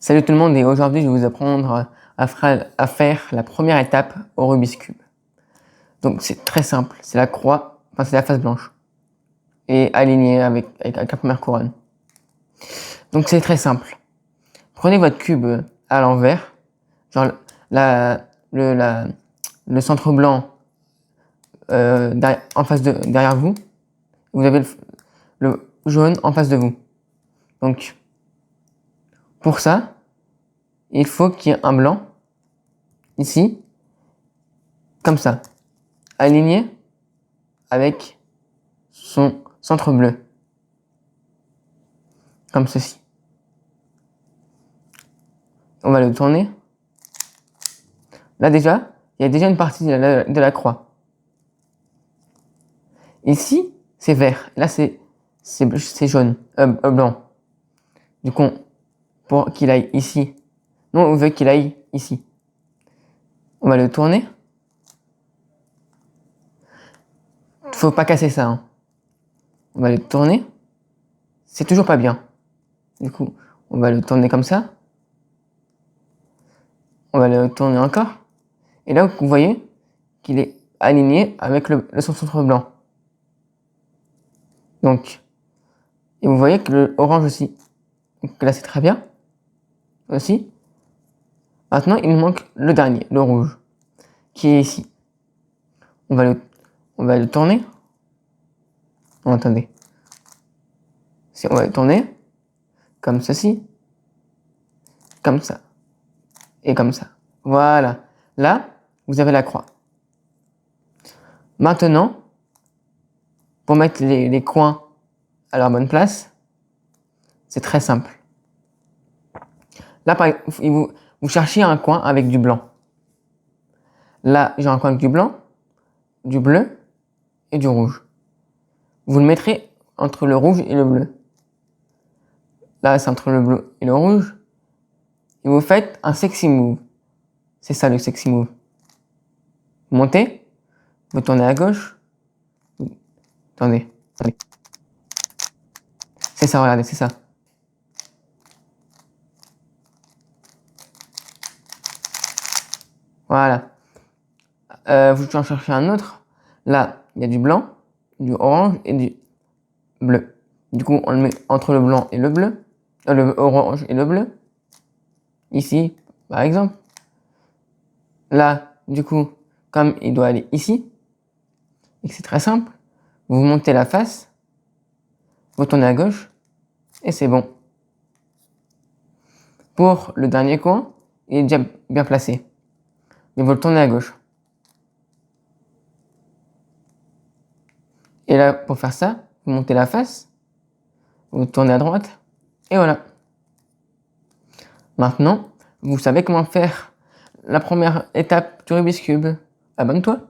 Salut tout le monde, et aujourd'hui je vais vous apprendre à faire la première étape au Rubik's Cube. Donc c'est très simple, c'est la croix, enfin c'est la face blanche et alignée avec la première couronne. Donc c'est très simple. Prenez votre cube à l'envers, genre le centre blanc en face derrière vous. Vous avez le jaune en face de vous. Donc pour ça, il faut qu'il y ait un blanc ici, comme ça, aligné avec son centre bleu, comme ceci. On va le tourner. Là déjà, il y a déjà une partie de la croix. Ici, c'est vert. Là, c'est jaune, blanc. Du coup, pour qu'il aille ici, nous on veut qu'il aille ici. On va le tourner. Faut pas casser ça, hein. On va le tourner. C'est toujours pas bien. Du coup, on va le tourner comme ça. On va le tourner encore. Et là, vous voyez qu'il est aligné avec son centre blanc. Donc, et vous voyez que le orange aussi. Donc là, c'est très bien. Aussi. Maintenant, il nous manque le dernier, le rouge, qui est ici. On va le tourner. Oh, attendez. On va le tourner comme ceci, comme ça, et comme ça. Voilà. Là, vous avez la croix. Maintenant, pour mettre les coins à leur bonne place, c'est très simple. Là, par exemple, vous cherchez un coin avec du blanc. Là, j'ai un coin avec du blanc, du bleu et du rouge. Vous le mettrez entre le rouge et le bleu. Là, c'est entre le bleu et le rouge. Et vous faites un sexy move. C'est ça le sexy move. Vous montez, vous tournez à gauche. Attendez. C'est ça, regardez, c'est ça. Voilà. Vous en cherchez un autre. Là, il y a du blanc, du orange et du bleu. Du coup, on le met entre le blanc et le bleu. Le orange et le bleu. Ici, par exemple. Là, du coup, comme il doit aller ici, et que c'est très simple, vous montez la face, vous tournez à gauche, et c'est bon. Pour le dernier coin, il est déjà bien placé. Mais vous le tournez à gauche. Et là, pour faire ça, vous montez la face, vous tournez à droite, et voilà. Maintenant, vous savez comment faire la première étape du Rubik's Cube. Abonne-toi.